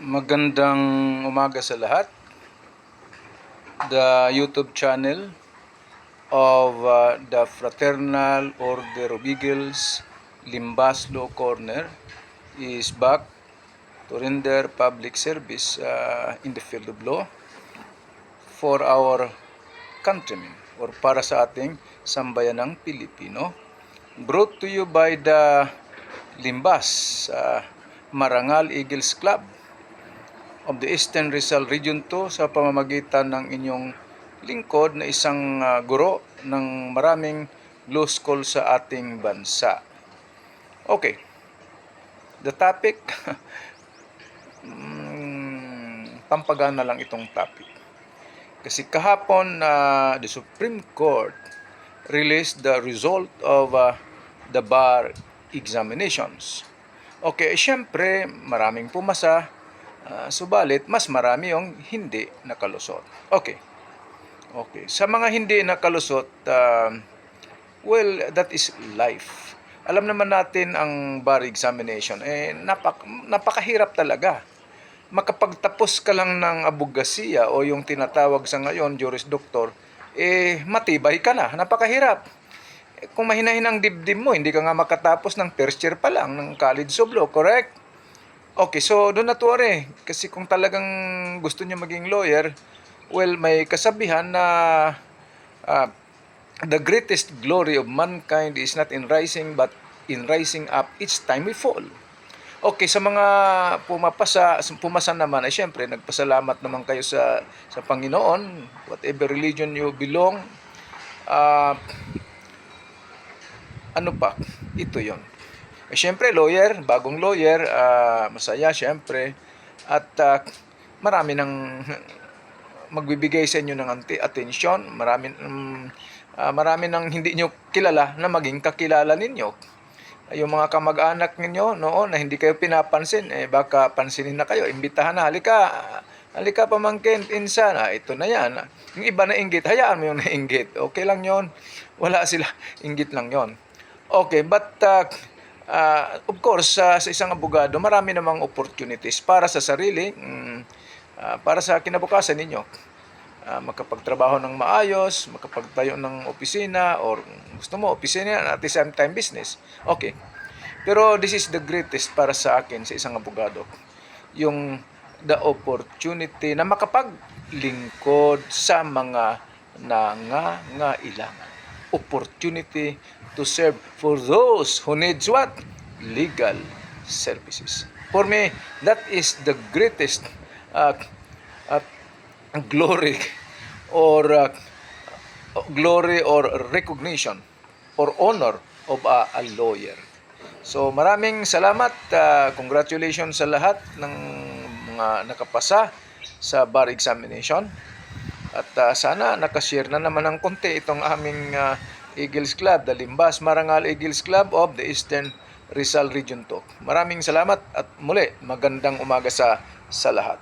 Magandang umaga sa lahat. The YouTube channel of the Fraternal Order of Eagles Limbaslo Corner is back to render public service in the field of law for our countrymen or para sa ating sambayanang Pilipino. Brought to you by the Limbas Marangal Eagles Club of the Eastern Rizal Region 2 sa pamamagitan ng inyong lingkod na isang guro ng maraming law school sa ating bansa. Okay. The topic, pampagana lang itong topic. Kasi kahapon, the Supreme Court released the result of the bar examinations. Okay, syempre, maraming pumasa, subalit mas marami yung hindi nakalusot. Okay. Sa mga hindi nakalusot, well, that is life. Alam naman natin ang bar examination, napakahirap talaga. Makapagtapos ka lang ng abogasiya o yung tinatawag sa ngayon, Juris Doctor, matibay ka na. Napakahirap. Kung mahina-hinang dibdib mo, hindi ka nga makatapos ng first year pa lang ng College of Law, correct? Okay, so doon na tuwari. Kasi kung talagang gusto niyo maging lawyer, well, may kasabihan na the greatest glory of mankind is not in rising but in rising up each time we fall. Okay, sa mga pumasa naman, ay syempre, nagpasalamat naman kayo sa Panginoon, whatever religion you belong. Ano pa? Ito yon. Siyempre, lawyer, bagong lawyer, masaya siyempre. At marami nang magbibigay sa inyo ng attention. Marami nang hindi nyo kilala na maging kakilala ninyo. Yung mga kamag-anak ninyo noon na hindi kayo pinapansin, baka pansinin na kayo, imbitahan na, halika pamangkin, insan, ito na yan. Yung iba na inggit, hayaan mo yung nainggit. Okay lang yon. Wala sila, inggit lang yon. Okay, but of course, sa isang abogado, marami namang opportunities para sa sarili, para sa kinabukasan ninyo. Makapagtrabaho ng maayos, makapagtayo ng opisina, or gusto mo, opisina at the same time business. Okay. Pero this is the greatest para sa akin sa isang abogado. Yung the opportunity na makapaglingkod sa mga nangangailangan. Opportunity to serve for those who needs what? Legal services. For me, that is the greatest glory or recognition or honor of a lawyer. So maraming salamat, congratulations sa lahat ng mga nakapasa sa bar examination. At sana nakashare na naman ng konti itong aming Eagles Club, the Limbas Marangal Eagles Club of the Eastern Rizal Region 2. Maraming salamat at muli, magandang umaga sa lahat.